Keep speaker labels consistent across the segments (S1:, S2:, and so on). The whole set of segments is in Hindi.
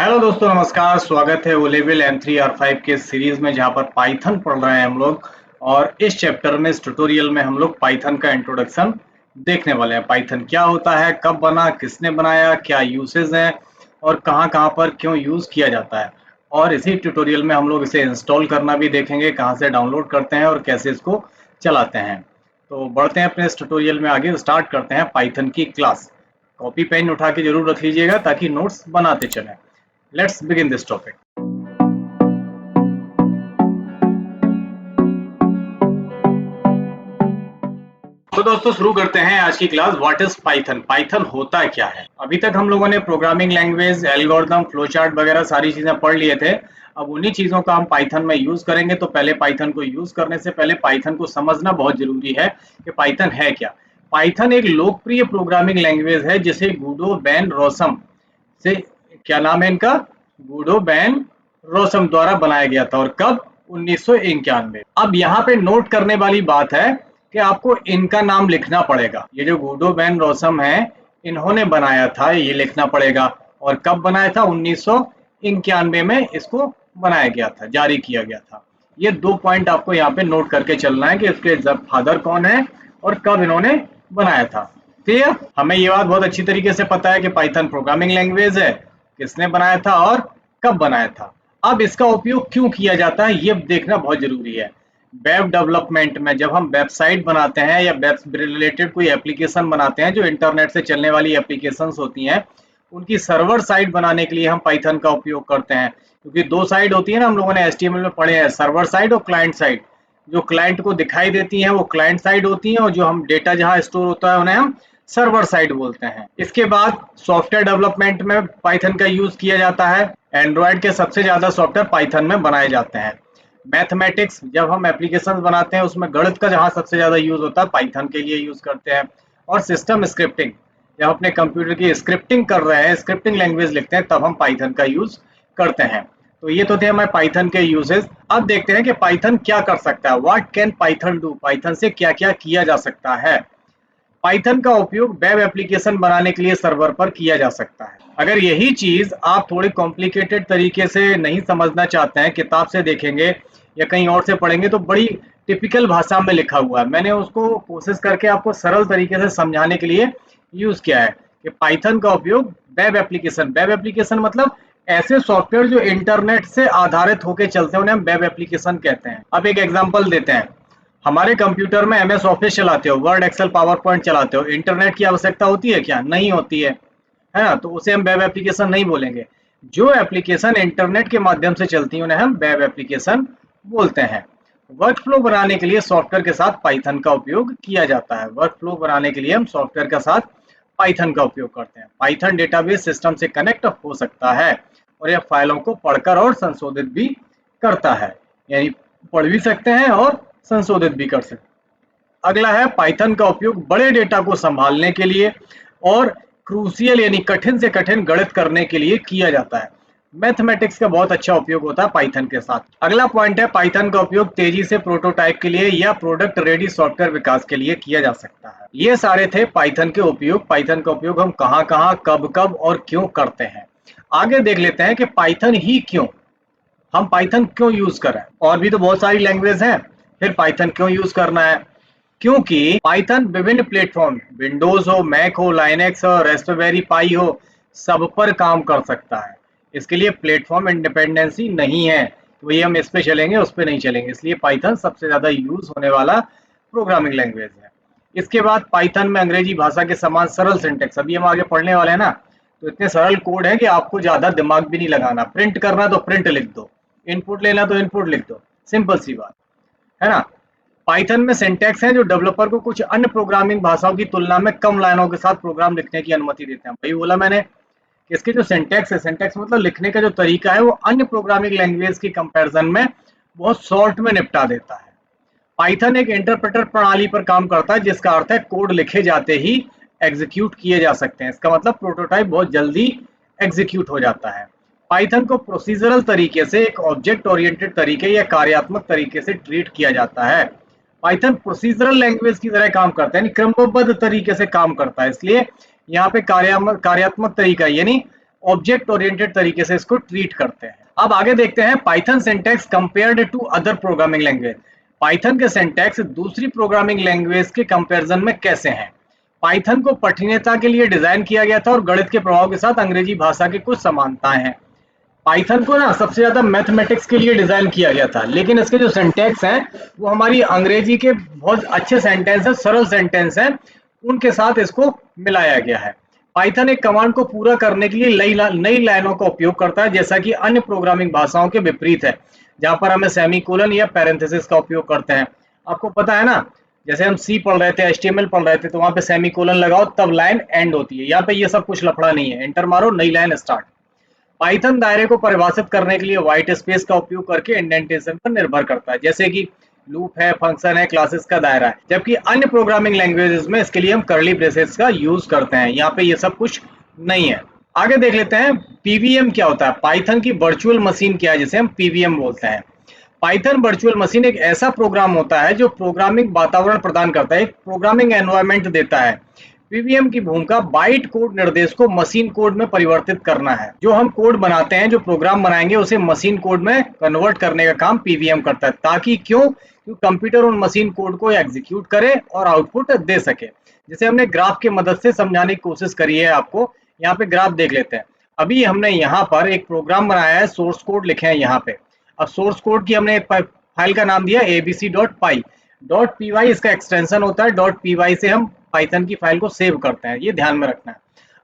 S1: हेलो दोस्तों, नमस्कार। स्वागत है वो लेवल M3 R5 के सीरीज में, जहां पर पाइथन पढ़ रहे हैं हम लोग। और इस चैप्टर में, इस ट्यूटोरियल में हम लोग पाइथन का इंट्रोडक्शन देखने वाले हैं। पाइथन क्या होता है, कब बना, किसने बनाया, क्या यूसेज हैं और कहां कहां पर क्यों यूज किया जाता है। और इसी ट्यूटोरियल में हम लोग इसे इंस्टॉल करना भी देखेंगे, कहां से डाउनलोड करते हैं और कैसे इसको चलाते हैं। तो बढ़ते हैं अपने इस ट्यूटोरियल में आगे, स्टार्ट करते हैं पाइथन की क्लास। कॉपी पेन उठा के जरूर रख लीजिएगा ताकि नोट्स बनाते चलें। Let's begin this topic. तो दोस्तों शुरू करते हैं आज की class. What is Python? Python होता क्या है? अभी तक हम लोगों ने प्रोग्रामिंग लैंग्वेज, एल्गोरिथम, फ्लोचार्ट वगैरह सारी चीजें पढ़ लिए थे। अब उन्हीं चीजों का हम पाइथन में यूज करेंगे। तो पहले पाइथन को यूज करने से पहले पाइथन को समझना बहुत जरूरी है कि पाइथन है क्या। पाइथन एक लोकप्रिय प्रोग्रामिंग लैंग्वेज है जिसे गुडो बैन रोसम से, क्या नाम है इनका, गुडो बैन रोसम द्वारा बनाया गया था। और कब? 1991। अब यहाँ पे नोट करने वाली बात है कि आपको इनका नाम लिखना पड़ेगा। ये जो गुडो बैन रोसम है, इन्होंने बनाया था, ये लिखना पड़ेगा। और कब बनाया था? 1991 में इसको बनाया गया था, जारी किया गया था। ये दो पॉइंट आपको यहाँ पे नोट करके चलना है कि इसके फादर कौन है और कब इन्होंने बनाया था। क्लियर? हमें ये बात बहुत अच्छी तरीके से पता है कि पाइथन प्रोग्रामिंग लैंग्वेज है, किसने बनाया था और कब बनाया था। अब इसका उपयोग क्यों किया जाता है ये देखना बहुत जरूरी है। वेब डेवलपमेंट में जब हम वेबसाइट बनाते हैं या वेब रिलेटेड कोई एप्लीकेशन बनाते हैं, जो इंटरनेट से चलने वाली एप्लीकेशंस होती हैं, उनकी सर्वर साइट बनाने के लिए हम पाइथन का उपयोग करते हैं। क्योंकि दो साइड होती है ना, हम लोगों ने HTML में पढ़े हैं, सर्वर साइड और क्लाइंट साइड। जो क्लाइंट को दिखाई देती हैं वो क्लाइंट साइड होती हैं, और जो हम डेटा जहां स्टोर होता है उन्हें हम सर्वर साइड बोलते हैं। इसके बाद सॉफ्टवेयर डेवलपमेंट में पाइथन का यूज किया जाता है। एंड्रॉयड के सबसे ज्यादा सॉफ्टवेयर पाइथन में बनाए जाते हैं। मैथमेटिक्स, जब हम एप्लीकेशंस बनाते हैं उसमें गणित का जहां सबसे ज्यादा यूज होता है, पाइथन के लिए यूज करते हैं। और सिस्टम स्क्रिप्टिंग, जब अपने कंप्यूटर की स्क्रिप्टिंग कर रहे हैं, स्क्रिप्टिंग लैंग्वेज लिखते हैं, तब हम पाइथन का यूज करते हैं। तो ये तो थे हमारे पाइथन के यूजेस। अब देखते हैं कि पाइथन क्या कर सकता है। What can Python do? Python से क्या क्या किया जा सकता है। पाइथन का उपयोग वेब एप्लीकेशन बनाने के लिए सर्वर पर किया जा सकता है। अगर यही चीज आप थोड़ी कॉम्प्लिकेटेड तरीके से नहीं समझना चाहते हैं, किताब से देखेंगे या कहीं और से पढ़ेंगे, तो बड़ी टिपिकल भाषा में लिखा हुआ है। मैंने उसको कोशिश करके आपको सरल तरीके से समझाने के लिए यूज किया है कि पाइथन का उपयोग वेब एप्लीकेशन मतलब ऐसे सॉफ्टवेयर जो इंटरनेट से आधारित होकर चलते हैं, उन्हें हम वेब एप्लीकेशन कहते हैं। अब एक एग्जांपल देते हैं। हमारे कंप्यूटर में MS ऑफिस चलाते हो, वर्ड, एक्सेल, पावर पॉइंट चलाते हो, इंटरनेट की आवश्यकता होती है क्या? नहीं होती है ना? तो उसे हम वेब एप्लीकेशन नहीं बोलेंगे। जो एप्लीकेशन इंटरनेट के माध्यम से चलती है उन्हें हम वेब एप्लीकेशन बोलते हैं। वर्क फ्लो बनाने के लिए सॉफ्टवेयर के साथ पाइथन का उपयोग किया जाता है। वर्क फ्लो बनाने के लिए हम सॉफ्टवेयर के साथ पाइथन का उपयोग करते हैं। पाइथन डेटाबेस सिस्टम से कनेक्ट हो सकता है और यह फाइलों को पढ़कर और संशोधित भी करता है। यानी पढ़ भी सकते हैं और संशोधित भी कर सकते हैं। अगला है, पाइथन का उपयोग बड़े डेटा को संभालने के लिए और क्रूसियल यानी कठिन से कठिन गणित करने के लिए किया जाता है। मैथमेटिक्स का बहुत अच्छा उपयोग होता है पाइथन के साथ। अगला पॉइंट है, पाइथन का उपयोग तेजी से प्रोटोटाइप के लिए या प्रोडक्ट रेडी सॉफ्टवेयर विकास के लिए किया जा सकता है। ये सारे थे पाइथन के उपयोग। पाइथन का उपयोग हम कहाँ कहाँ, कब कब और क्यों करते हैं। आगे देख लेते हैं कि पाइथन ही क्यों, हम पाइथन क्यों यूज करें। और भी तो बहुत सारी लैंग्वेज हैं, फिर पाइथन क्यों यूज करना है? क्योंकि पाइथन विभिन्न प्लेटफॉर्म, विंडोज हो, मैक हो, लाइनेक्स हो, रेस्पबेरी पाई हो, सब पर काम कर सकता है। इसके लिए प्लेटफॉर्म इंडिपेंडेंसी नहीं है, तो ये हम इस पे चलेंगे, उस पे नहीं चलेंगे। इसलिए पाइथन सबसे ज्यादा यूज होने वाला प्रोग्रामिंग लैंग्वेज है। इसके बाद पाइथन में अंग्रेजी भाषा के समान सरल सिंटेक्स, अभी हम आगे पढ़ने वाले हैं ना, तो इतने सरल कोड है कि आपको ज्यादा दिमाग भी नहीं लगाना। प्रिंट करना तो प्रिंट लिख दो, इनपुट लेना तो इनपुट लिख दो, सिंपल सी बात है ना। पाइथन में सिंटैक्स है जो डेवलपर को कुछ अन्य प्रोग्रामिंग भाषाओं की तुलना में कम लाइनों के साथ प्रोग्राम लिखने की अनुमति देते हैं। वही बोला मैंने कि इसके जो सिंटैक्स है, सिंटैक्स मतलब लिखने का जो तरीका है, वो अन्य प्रोग्रामिंग लैंग्वेज की कंपैरिजन में बहुत शॉर्ट में निपटा देता है। पाइथन एक इंटरप्रेटर प्रणाली पर काम करता है, जिसका अर्थ है कोड लिखे जाते ही एग्जीक्यूट किए जा सकते हैं। इसका मतलब प्रोटोटाइप बहुत जल्दी एग्जीक्यूट हो जाता है। पाइथन को प्रोसीजरल तरीके से एक ऑब्जेक्ट ओरिएंटेड तरीके या कार्यात्मक तरीके से ट्रीट किया जाता है। पाइथन प्रोसीजरल लैंग्वेज की तरह काम करता है, यानी क्रमबद्ध तरीके से काम करता है। इसलिए यहाँ पे कार्यात्मक तरीका, यानी ऑब्जेक्ट ओरिएंटेड तरीके से इसको ट्रीट करते हैं। अब आगे देखते हैं Python syntax compared to other programming language. Python के सिंटैक्स दूसरी प्रोग्रामिंग लैंग्वेज के कंपैरिजन में कैसे हैं। पाइथन को पठनीयता के लिए डिजाइन किया गया था और गणित के प्रभाव के साथ अंग्रेजी भाषा की कुछ समानताएं हैं। पाइथन को ना सबसे ज्यादा मैथमेटिक्स के लिए डिजाइन किया गया था, लेकिन इसके जो सिंटैक्स हैं वो हमारी अंग्रेजी के बहुत अच्छे सेंटेंस है, सरल सेंटेंस हैं, उनके साथ इसको मिलाया गया है। पाइथन एक कमांड को पूरा करने के लिए नई लाइनों का उपयोग करता है, जैसा कि अन्य प्रोग्रामिंग भाषाओं के विपरीत है, जहां पर हमें सेमीकोलन या पैरेंथेसिस का उपयोग करते हैं। आपको पता है ना, जैसे हम सी पढ़ रहे थे, एचटीएमएल पढ़ रहे थे, तो वहां पे सेमीकोलन लगाओ तब लाइन एंड होती है। यहाँ पे ये सब कुछ लफड़ा नहीं है, एंटर मारो नई लाइन स्टार्ट। पाइथन दायरे को परिभाषित करने के लिए व्हाइट स्पेस का उपयोग करके इंडेंटेशन पर निर्भर करता है, जैसे कि लूप है, फंक्शन है, क्लासेस का दायरा है। जबकि अन्य प्रोग्रामिंग लैंग्वेजेस में इसके लिए हम कर्ली ब्रेसेस का यूज करते हैं। यहाँ पे ये सब कुछ नहीं है। आगे देख लेते हैं पीवीएम क्या होता है, पाइथन की वर्चुअल मशीन क्या है, जिसे हम पीवीएम बोलते हैं। पाइथन वर्चुअल मशीन एक ऐसा प्रोग्राम होता है जो प्रोग्रामिंग वातावरण प्रदान करता है, एक प्रोग्रामिंग एनवायरनमेंट देता है। पीवीएम की भूमिका बाइट कोड निर्देश को मशीन कोड में परिवर्तित करना है। जो हम कोड बनाते हैं, जो प्रोग्राम बनाएंगे, उसे मशीन कोड में कन्वर्ट करने का काम पीवीएम करता है, ताकि क्योंकि कंप्यूटर उन मशीन कोड को एग्जीक्यूट करे और आउटपुट दे सके। जिसे हमने ग्राफ की मदद से समझाने की कोशिश करी है आपको। यहाँ पे ग्राफ देख लेते हैं। अभी हमने यहाँ पर एक प्रोग्राम बनाया है, सोर्स कोड लिखे हैं यहाँ पे। अब सोर्स कोड की हमने एक फाइल का नाम दिया abc.py। .py इसका एक्सटेंशन होता है, .py से हम पाइथन की फाइल को सेव करते हैं, ये ध्यान में रखना है।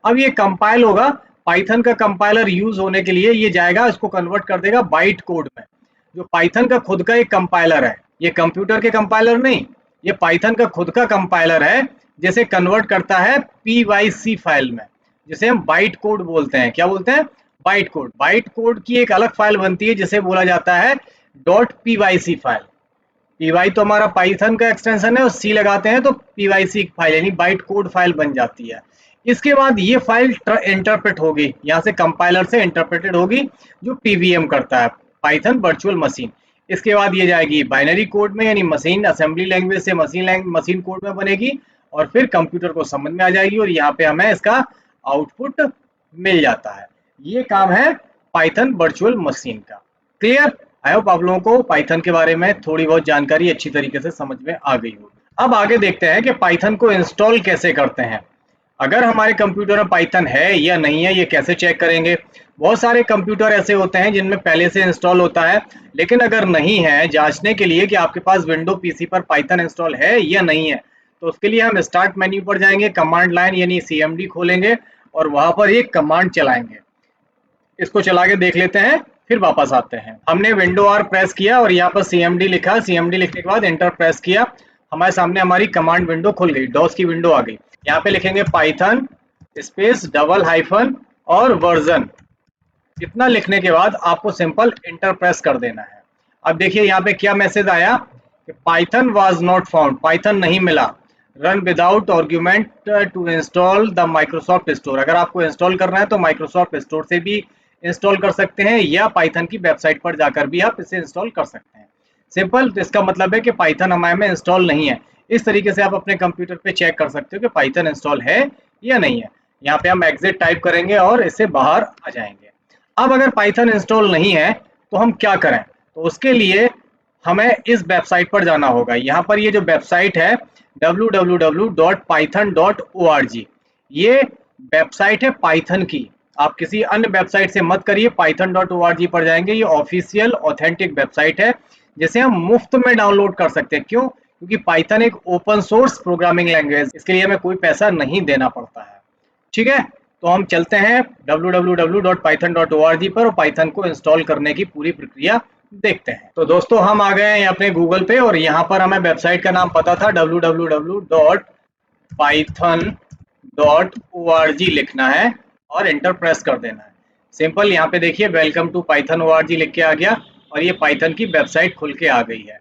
S1: अब ये कंपाइल होगा, पाइथन का कंपाइलर यूज होने के लिए ये जाएगा, इसको कन्वर्ट कर देगा बाइट कोड में। जो पाइथन का खुद का एक कंपाइलर है, ये कंप्यूटर के कंपाइलर नहीं, ये पाइथन का खुद का कंपाइलर है, जिसे कन्वर्ट करता है pyc फाइल में, जिसे हम बाइट कोड बोलते हैं। क्या बोलते हैं? Byte code. बाइट कोड की एक अलग फाइल बनती है जिसे बोला जाता है .pyc फाइल। py तो हमारा पाइथन का एक्सटेंशन है, और सी लगाते हैं तो pyc फाइल यानी बाइट कोड फाइल बन जाती है। इसके बाद ये फाइल इंटरप्रेट होगी, यहाँ से कंपाइलर से इंटरप्रेटेड होगी, जो पीवीएम करता है, पाइथन वर्चुअल मशीन। इसके बाद ये जाएगी बाइनरी कोड में, यानी मशीन असेंबली लैंग्वेज से मशीन कोड में बनेगी, और फिर कंप्यूटर को समझ में आ जाएगी, और यहाँ पे हमें इसका आउटपुट मिल जाता है। ये काम है पाइथन वर्चुअल मशीन का। क्लियर? आई होप आप लोगों को पाइथन के बारे में थोड़ी बहुत जानकारी अच्छी तरीके से समझ में आ गई हो। अब आगे देखते हैं कि पाइथन को इंस्टॉल कैसे करते हैं। अगर हमारे कंप्यूटर में पाइथन है या नहीं है, ये कैसे चेक करेंगे। बहुत सारे कंप्यूटर ऐसे होते हैं जिनमें पहले से इंस्टॉल होता है, लेकिन अगर नहीं है, जांचने के लिए कि आपके पास विंडो पीसी पर पाइथन इंस्टॉल है या नहीं है, तो उसके लिए हम स्टार्ट मेन्यू पर जाएंगे, कमांड लाइन यानी सीएमडी खोलेंगे, और वहां पर एक कमांड चलाएंगे। इसको चला के देख लेते हैं, फिर वापस आते हैं। हमने विंडो आर प्रेस किया और यहाँ पर सीएमडी लिखा, सीएमडी लिखने के बाद एंटर प्रेस किया, हमारे सामने हमारी कमांड विंडो खुल गई, डॉस की विंडो आ गई। यहाँ पे लिखेंगे पाइथन स्पेस डबल हाइफन और वर्जन। इतना लिखने के बाद आपको सिंपल एंटर प्रेस कर देना है। अब देखिए यहाँ पे क्या मैसेज आया कि Python was not found, Python नहीं मिला। Run without argument to install the Microsoft Store. अगर आपको इंस्टॉल करना है तो माइक्रोसॉफ्ट स्टोर से भी इंस्टॉल कर सकते हैं, या पाइथन की वेबसाइट पर जाकर भी आप इसे इंस्टॉल कर सकते हैं। सिंपल, तो इसका मतलब है कि पाइथन हमारे में इंस्टॉल नहीं है। इस तरीके से आप अपने कंप्यूटर पे चेक कर सकते हो कि पाइथन इंस्टॉल है या नहीं है। यहाँ पे हम एग्जिट टाइप करेंगे और इससे बाहर आ जाएंगे। अब अगर पाइथन इंस्टॉल नहीं है तो हम क्या करें, तो उसके लिए हमें इस वेबसाइट पर जाना होगा। यहाँ पर ये जो वेबसाइट है www.python.org, ये वेबसाइट है पाइथन की। आप किसी अन्य वेबसाइट से मत करिए, python.org पर जाएंगे। ये ऑफिशियल ऑथेंटिक वेबसाइट है, जिसे हम मुफ्त में डाउनलोड कर सकते हैं। क्यों? क्योंकि पाइथन एक ओपन सोर्स प्रोग्रामिंग लैंग्वेज, इसके लिए हमें कोई पैसा नहीं देना पड़ता है। ठीक है, तो हम चलते हैं www.python.org पर और पाइथन को इंस्टॉल करने की पूरी प्रक्रिया देखते हैं। तो दोस्तों, हम आ गए हैं अपने गूगल पे, और यहाँ पर हमें वेबसाइट का नाम पता था, www.python.org लिखना है और एंटर प्रेस कर देना है। सिंपल, यहाँ पे देखिए वेलकम टू पाइथन org लिख के आ गया, और ये पाइथन की वेबसाइट खुल के आ गई है।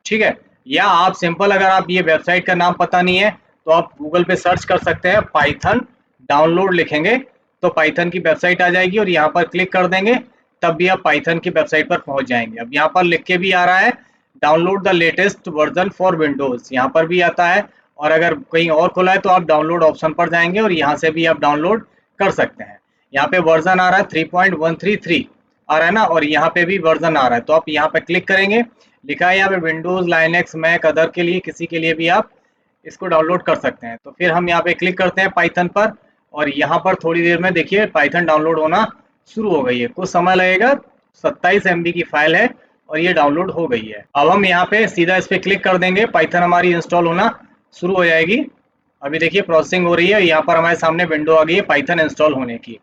S1: ठीक है, या आप सिंपल, अगर आप ये वेबसाइट का नाम पता नहीं है तो आप गूगल पे सर्च कर सकते हैं, पाइथन डाउनलोड लिखेंगे तो पाइथन की वेबसाइट आ जाएगी, और यहाँ पर क्लिक कर देंगे, तब भी आप पाइथन की वेबसाइट पर पहुंच जाएंगे। अब यहाँ पर लिख के भी आ रहा है download the latest version for Windows, यहाँ पर भी आता है, और अगर कहीं और खुला है तो आप डाउनलोड ऑप्शन पर जाएंगे और यहाँ से भी आप डाउनलोड कर सकते हैं। यहाँ पे वर्जन आ रहा है 3.133 आ रहा है ना, और यहाँ पे भी वर्जन आ रहा है। तो आप यहाँ पे क्लिक करेंगे, लिखा है यहाँ पे विंडोज, लाइनेक्स, मैक, अदर के लिए, किसी के लिए भी आप इसको डाउनलोड कर सकते हैं। तो फिर हम यहाँ पे क्लिक करते हैं पाइथन पर, और यहाँ पर थोड़ी देर में देखिए पाइथन डाउनलोड होना शुरू हो गई है। कुछ समय लगेगा, 27 MB की फाइल है और ये डाउनलोड हो गई है। अब हम यहाँ पे सीधा इस पे क्लिक कर देंगे, पाइथन हमारी इंस्टॉल होना शुरू हो जाएगी। अभी देखिए प्रोसेसिंग हो रही है, यहाँ पर हमारे सामने विंडो आ गई है पाइथन इंस्टॉल होने की।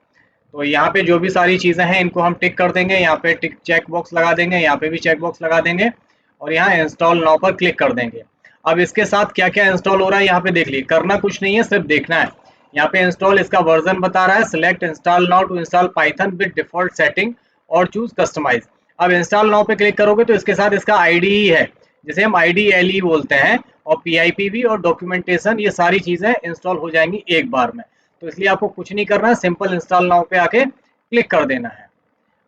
S1: तो यहाँ पे जो भी सारी चीज़ें हैं इनको हम टिक कर देंगे, यहाँ पे टिक चेक बॉक्स लगा देंगे, यहाँ पे भी चेक बॉक्स लगा देंगे, और यहाँ इंस्टॉल नाउ पर क्लिक कर देंगे। अब इसके साथ क्या क्या इंस्टॉल हो रहा है यहाँ पे देख लीजिए, करना कुछ नहीं है, सिर्फ देखना है। यहाँ पे इंस्टॉल इसका वर्जन बता रहा है, select install now to install Python with default setting और चूज कस्टमाइज। अब इंस्टॉल नाउ पे क्लिक करोगे तो इसके साथ इसका आईडी ही है, जिसे हम IDLE बोलते हैं, और PIPB और डॉक्यूमेंटेशन, ये सारी चीजें इंस्टॉल हो जाएंगी एक बार में। तो इसलिए आपको कुछ नहीं करना है, सिंपल इंस्टॉल नाउ पे आके क्लिक कर देना है,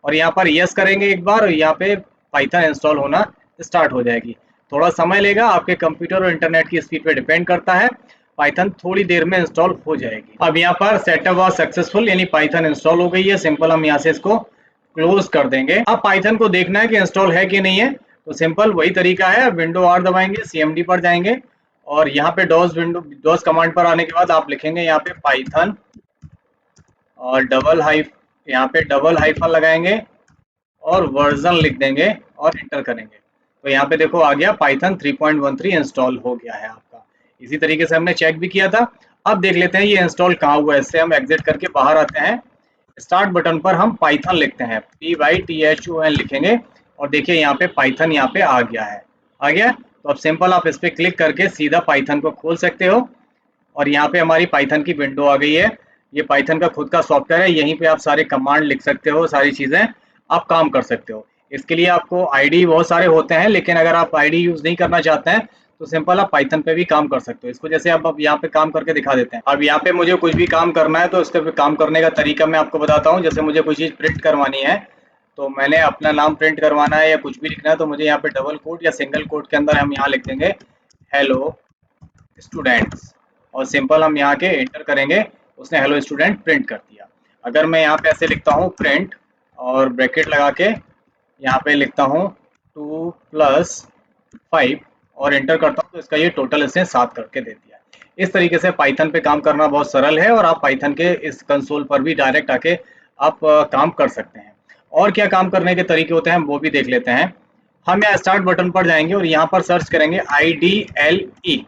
S1: और यहाँ पर यस करेंगे एक बार, और यहाँ पे पाइथन इंस्टॉल होना स्टार्ट हो जाएगी। थोड़ा समय लेगा, आपके कंप्यूटर और इंटरनेट की स्पीड पे डिपेंड करता है। पाइथन थोड़ी देर में इंस्टॉल हो जाएगी। अब यहाँ पर सेटअप वाज सक्सेसफुल, यानी पाइथन इंस्टॉल हो गई है। सिंपल हम यहाँ से इसको क्लोज कर देंगे। अब पाइथन को देखना है कि इंस्टॉल है कि नहीं है, तो सिंपल वही तरीका है, विंडो R दबाएंगे, CMD पर जाएंगे, और यहाँ पे डॉस कमांड पर आने के बाद आप लिखेंगे यहाँ पे पाइथन, और यहाँ पे डबल हाइफन लगाएंगे और वर्जन लिख देंगे और एंटर करेंगे। तो यहाँ पे देखो आ गया, पाइथन 3.13 इंस्टॉल हो गया है आपका। इसी तरीके से हमने चेक भी किया था। अब देख लेते हैं ये इंस्टॉल कहाँ हुआ है। इससे हम एग्जिट करके बाहर आते हैं, स्टार्ट बटन पर हम पाइथन लिखते हैं, PYTHON लिखेंगे, और देखिए यहाँ पे पाइथन यहाँ पे आ गया है। आ गया, तो अब सिंपल आप इस पर क्लिक करके सीधा पाइथन को खोल सकते हो, और यहाँ पे हमारी पाइथन की विंडो आ गई है। ये पाइथन का खुद का सॉफ्टवेयर है, यहीं पे आप सारे कमांड लिख सकते हो, सारी चीजें आप काम कर सकते हो। इसके लिए आपको आईडी बहुत सारे होते हैं, लेकिन अगर आप आईडी यूज नहीं करना चाहते हैं तो सिंपल आप पाइथन पे भी काम कर सकते हो। इसको जैसे अब यहाँ पे काम करके दिखा देते हैं। अब यहाँ पे मुझे कुछ भी काम करना है तो इसके पे काम करने का तरीका मैं आपको बताता हूँ। जैसे मुझे कोई चीज प्रिंट करवानी है, तो मैंने अपना नाम प्रिंट करवाना है या कुछ भी लिखना है, तो मुझे यहाँ पे डबल कोट या सिंगल कोट के अंदर हम यहाँ लिख देंगे हेलो स्टूडेंट्स, और सिंपल हम यहाँ के एंटर करेंगे, उसने हेलो स्टूडेंट प्रिंट कर दिया। अगर मैं यहाँ पे ऐसे लिखता हूँ प्रिंट, और ब्रैकेट लगा के यहाँ पे लिखता हूँ 2+5 और एंटर करता हूँ, तो इसका ये टोटल इसने 7 करके दे दिया। इस तरीके से पाइथन पे काम करना बहुत सरल है, और आप पाइथन के इस कंसोल पर भी डायरेक्ट आके आप काम कर सकते हैं। और क्या काम करने के तरीके होते हैं वो भी देख लेते हैं। हम यहाँ स्टार्ट बटन पर जाएंगे और यहाँ पर सर्च करेंगे IDLE।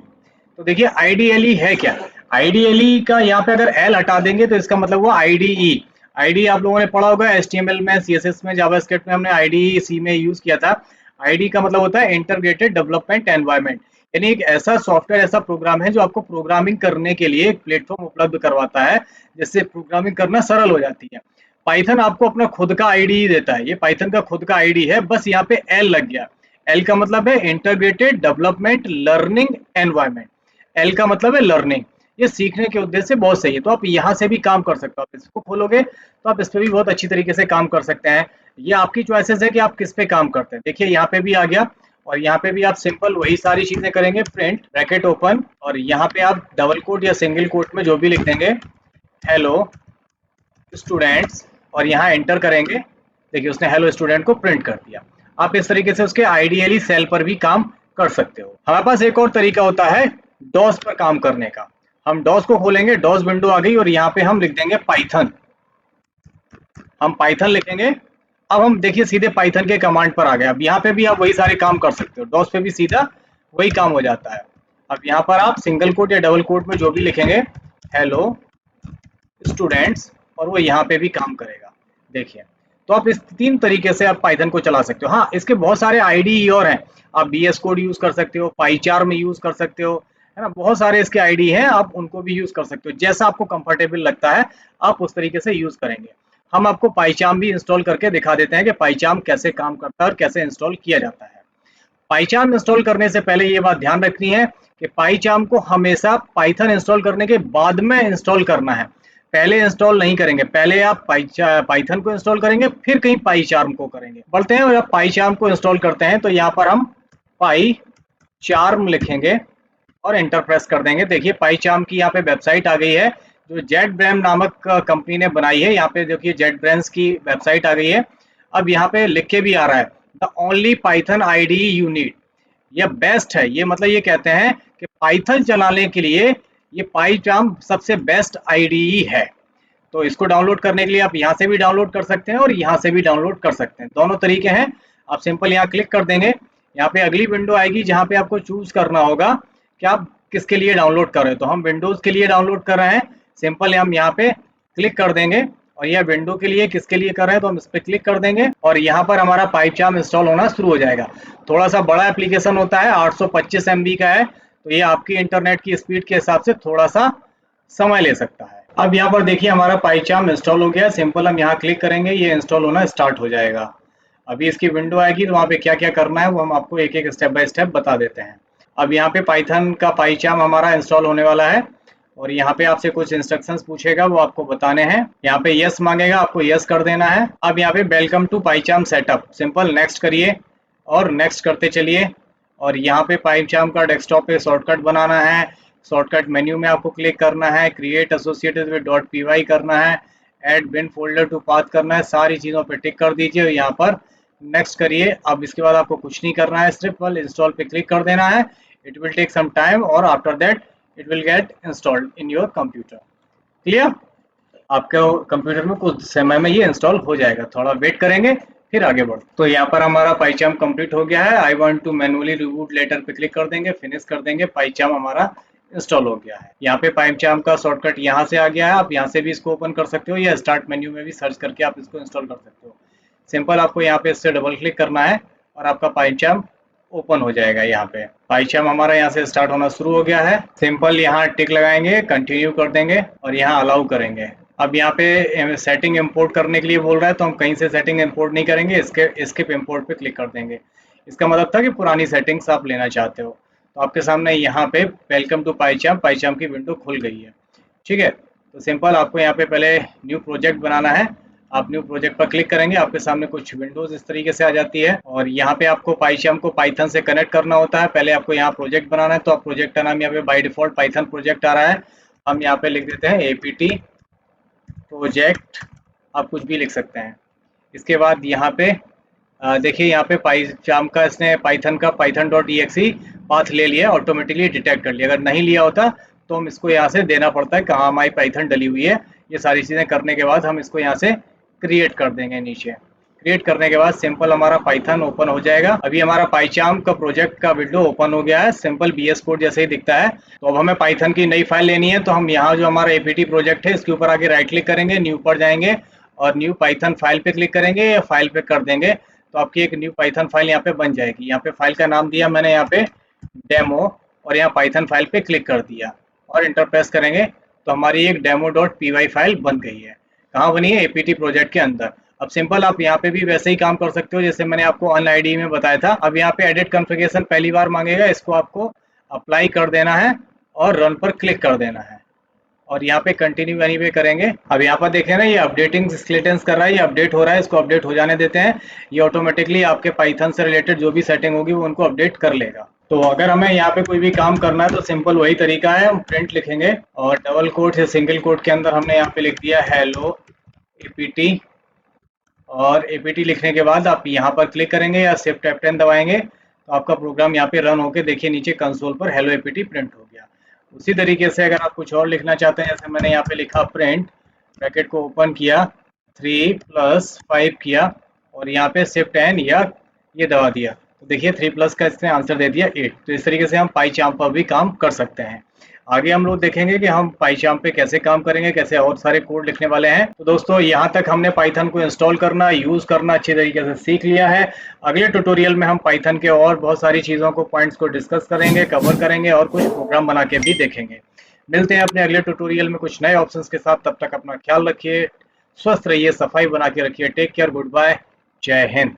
S1: तो देखिए IDLE है क्या। IDLE का यहाँ पे अगर L हटा देंगे तो इसका मतलब हुआ IDE। IDE आप लोगों ने पढ़ा होगा HTML में, CSS में, जावास्क्रिप्ट में हमने IDE C में यूज किया था। IDE का मतलब होता है इंटीग्रेटेड डेवलपमेंट एनवायरनमेंट, यानी एक ऐसा सॉफ्टवेयर, ऐसा प्रोग्राम है जो आपको प्रोग्रामिंग करने के लिए एक प्लेटफॉर्म उपलब्ध करवाता है, जिससे प्रोग्रामिंग करना सरल हो जाती है। पाइथन आपको अपना खुद का IDE देता है, ये पाइथन का खुद का IDE है, बस यहाँ पे L लग गया। L का मतलब है integrated development learning environment. L का मतलब है लर्निंग, ये सीखने के उद्देश्य से बहुत सही है। तो आप यहाँ से भी काम कर सकते हो, आप इसको खोलोगे तो आप इस पे भी बहुत अच्छी तरीके से काम कर सकते हैं। ये आपकी चॉइसेस है कि आप किस पे काम करते हैं। देखिए यहाँ पे भी आ गया, और यहाँ पे भी आप सिंपल वही सारी चीजें करेंगे, प्रिंट ब्रैकेट ओपन, और यहाँ पे आप डबल कोट या सिंगल कोट में जो भी लिख देंगे हेलो स्टूडेंट्स, और यहाँ एंटर करेंगे। देखिए उसने हेलो स्टूडेंट को प्रिंट कर दिया। आप इस तरीके से उसके आइडियली सेल पर भी काम कर सकते हो। हमारे पास एक और तरीका होता है डॉस पर काम करने का। हम डॉस को खोलेंगे, डॉस विंडो आ गई, और यहाँ पे हम लिख देंगे पाइथन। हम पाइथन लिखेंगे। अब हम देखिए सीधे पाइथन के कमांड पर आ गए। अब यहाँ पे भी आप वही सारे काम कर सकते हो, डॉस पे भी सीधा वही काम हो जाता है। अब यहाँ पर आप सिंगल कोट या डबल कोट में जो भी लिखेंगे हेलो स्टूडेंट्स, और वो यहाँ पे भी काम करेगा। देखिए, तो आप इस 3 तरीके से आप पाइथन को चला सकते हो। हाँ, इसके बहुत सारे IDE और हैं। आप VS कोड यूज कर सकते हो, पाइचार्म यूज कर सकते हो, है ना, बहुत सारे इसके IDE हैं, आप उनको भी यूज कर सकते हो। जैसा आपको कंफर्टेबल लगता है आप उस तरीके से यूज करेंगे। हम आपको पाइचार्म भी इंस्टॉल करके दिखा देते हैं कि पाइचार्म कैसे काम करता है और कैसे इंस्टॉल किया जाता है। पाइचार्म इंस्टॉल करने से पहले ये बात ध्यान रखनी है कि पाइचार्म को हमेशा पाइथन इंस्टॉल करने के बाद में इंस्टॉल करना है, पहले इंस्टॉल नहीं करेंगे। पहले आप पाइथन को इंस्टॉल करेंगे, फिर कहीं पाइचार्म को करेंगे। बढ़ते हैं, और जब पाइचार्म को इंस्टॉल करते हैं तो यहाँ पर हम पाइचार्म लिखेंगे और एंटर प्रेस कर देंगे। देखिए पाइचार्म की यहाँ पे वेबसाइट आ गई है, जो जेट ब्रेन नामक कंपनी ने बनाई है। यहाँ पे देखिए जेट ब्रेन्स की वेबसाइट आ गई है। अब यहाँ पे लिख के भी आ रहा है the only Python IDE you need. ये बेस्ट है, ये मतलब ये कहते हैं कि पाइथन चलाने के लिए ये पाइचार्म सबसे बेस्ट आईडीई है। तो इसको डाउनलोड करने के लिए आप यहाँ से भी डाउनलोड कर सकते हैं और यहाँ से भी डाउनलोड कर सकते हैं, दोनों तरीके हैं। आप सिंपल यहाँ क्लिक कर देंगे, यहाँ पे अगली विंडो आएगी जहाँ पे आपको चूज करना होगा कि आप किसके लिए डाउनलोड कर रहे हो। तो हम विंडोज के लिए डाउनलोड कर रहे हैं, सिंपल हम यहाँ पे क्लिक कर देंगे। और यह विंडो के लिए किसके लिए कर रहे हैं तो हम इस पर क्लिक कर देंगे और यहाँ पर हमारा पाइपचार्म इंस्टॉल होना शुरू हो जाएगा। थोड़ा सा बड़ा एप्लीकेशन होता है, 825 MB का है, तो ये आपकी इंटरनेट की स्पीड के हिसाब से थोड़ा सा समय ले सकता है। अब यहाँ पर देखिए हमारा पाइचार्म इंस्टॉल हो गया, सिंपल हम यहाँ क्लिक करेंगे, ये इंस्टॉल होना स्टार्ट हो जाएगा। अभी इसकी विंडो आएगी तो वहाँ पे क्या क्या करना है वो हम आपको एक एक स्टेप बाय स्टेप बता देते हैं। अब यहाँ पे पाइथन का पाइचार्म हमारा इंस्टॉल होने वाला है और यहाँ पे आपसे कुछ इंस्ट्रक्शंस पूछेगा, वो आपको बताने हैं। यहाँ पे यस मांगेगा, आपको यस कर देना है। अब यहाँ पे welcome to PyCharm setup, simple next करिए और नेक्स्ट करते चलिए। और यहाँ पे पाइचार्म का डेस्कटॉप पे शॉर्टकट बनाना है, शॉर्टकट मेन्यू में आपको क्लिक करना है, क्रिएट एसोसिएटेड विद .py करना है, add bin folder to path करना है, सारी चीज़ों पे टिक कर दीजिए और यहाँ पर नेक्स्ट करिए। अब इसके बाद आपको कुछ नहीं करना है, सिर्फ इंस्टॉल पे क्लिक कर देना है। It will take some time और after that it will get installed in your computer. Clear? आपके कंप्यूटर में कुछ समय में ये इंस्टॉल हो जाएगा, थोड़ा वेट करेंगे फिर आगे बढ़। तो यहाँ पर हमारा पाइचार्म कंप्लीट हो गया है। I want to manually reboot later पे क्लिक कर देंगे, फिनिश कर देंगे, पाइचार्म हमारा इंस्टॉल हो गया है। यहाँ पे पाइचार्म का शॉर्टकट यहाँ से आ गया है, आप यहाँ से भी इसको ओपन कर सकते हो या स्टार्ट मेन्यू में भी सर्च करके आप इसको इंस्टॉल कर सकते हो। सिंपल आपको यहाँ पे इससे डबल क्लिक करना है और आपका पाइचार्म ओपन हो जाएगा। यहाँ पे पाइचार्म हमारा यहाँ से स्टार्ट होना शुरू हो गया है। सिंपल यहाँ टिक लगाएंगे, कंटिन्यू कर देंगे और यहाँ अलाउ करेंगे। अब यहाँ पे सेटिंग इंपोर्ट करने के लिए बोल रहा है तो हम कहीं से सेटिंग इंपोर्ट नहीं करेंगे, स्किप इंपोर्ट पे क्लिक कर देंगे। इसका मतलब था कि पुरानी सेटिंग्स आप लेना चाहते हो। तो आपके सामने यहाँ पे वेलकम टू पाइचार्म की विंडो खुल गई है। ठीक है, तो सिंपल आपको यहाँ पे पहले न्यू प्रोजेक्ट बनाना है। आप न्यू प्रोजेक्ट पर क्लिक करेंगे, आपके सामने कुछ विंडोज इस तरीके से आ जाती है और यहाँ पे आपको पाइचार्म को पाइथन से कनेक्ट करना होता है। पहले आपको यहाँ प्रोजेक्ट बनाना है, तो आप प्रोजेक्ट का नाम यहाँ पे बाय डिफॉल्ट पाइथन प्रोजेक्ट आ रहा है, हम यहाँ पे लिख देते हैं एपीटी प्रोजेक्ट, आप कुछ भी लिख सकते हैं। इसके बाद यहाँ पे देखिए यहाँ पे पाइचार्म का इसने पाइथन का python.exe पाथ ले लिया, ऑटोमेटिकली डिटेक्ट कर लिया। अगर नहीं लिया होता तो हम इसको यहाँ से देना पड़ता है कहाँ हमारी पाइथन डली हुई है। ये सारी चीज़ें करने के बाद हम इसको यहाँ से क्रिएट कर देंगे। नीचे क्रिएट करने के बाद सिंपल हमारा पाइथन ओपन हो जाएगा। अभी हमारा पाइचार्म का प्रोजेक्ट का विंडो ओपन हो गया है, सिंपल VS कोड जैसे ही दिखता है। तो अब हमें पाइथन की नई फाइल लेनी है, तो हम यहाँ जो हमारा एपीटी प्रोजेक्ट है इसके ऊपर आके राइट क्लिक करेंगे, न्यू पर जाएंगे और न्यू पाइथन फाइल पे क्लिक करेंगे या फाइल पे कर देंगे, तो आपकी एक न्यू पाइथन फाइल यहाँ पे बन जाएगी। यहाँ पे फाइल का नाम दिया मैंने यहाँ पे डेमो और यहाँ पाइथन फाइल पे क्लिक कर दिया और इंटर प्रेस करेंगे तो हमारी एक demo.py फाइल बन गई है। कहाँ बनी है? एपीटी प्रोजेक्ट के अंदर। अब सिंपल आप यहाँ पे भी वैसे ही काम कर सकते हो जैसे मैंने आपको अनआईडी में बताया था। अब यहाँ पे एडिट कॉन्फ़िगरेशन पहली बार मांगेगा, इसको आपको अप्लाई कर देना है और रन पर क्लिक कर देना है और यहाँ पे कंटिन्यू एनी पे करेंगे। अब यहाँ पर देखें ना, ये अपडेटिंग स्केलेटन्स कर रहा है, ये अपडेट हो रहा है, इसको अपडेट हो जाने देते हैं। ये ऑटोमेटिकली आपके पाइथन से रिलेटेड जो भी सेटिंग होगी वो उनको अपडेट कर लेगा। तो अगर हमें यहाँ पे कोई भी काम करना है तो सिंपल वही तरीका है, हम प्रिंट लिखेंगे और डबल कोट या सिंगल कोट के अंदर हमने यहाँ पे लिख दिया हेलो एपीटी और एपीटी लिखने के बाद आप यहाँ पर क्लिक करेंगे या शिफ्ट F10 दबाएंगे तो आपका प्रोग्राम यहाँ पे रन होके देखिए नीचे कंसोल पर हेलो एपीटी प्रिंट हो गया। उसी तरीके से अगर आप कुछ और लिखना चाहते हैं, जैसे मैंने यहाँ पे लिखा प्रिंट, ब्रैकेट को ओपन किया, 3+5 किया और यहाँ पे शिफ्ट N या ये दबा दिया, तो देखिए 3+ का इसने आंसर दे दिया 8। तो इस तरीके से हम पाइचार्म पर भी काम कर सकते हैं। आगे हम लोग देखेंगे कि हम पाइचार्म पे कैसे काम करेंगे, कैसे और सारे कोड लिखने वाले हैं। तो दोस्तों यहाँ तक हमने पाइथन को इंस्टॉल करना, यूज करना अच्छी तरीके से सीख लिया है। अगले ट्यूटोरियल में हम पाइथन के और बहुत सारी चीज़ों को, पॉइंट्स को डिस्कस करेंगे, कवर करेंगे और कुछ प्रोग्राम बना के भी देखेंगे। मिलते हैं अपने अगले ट्यूटोरियल में कुछ नए ऑप्शंस के साथ। तब तक अपना ख्याल रखिए, स्वस्थ रहिए, सफाई बना के रखिए। टेक केयर, गुड बाय, जय हिंद।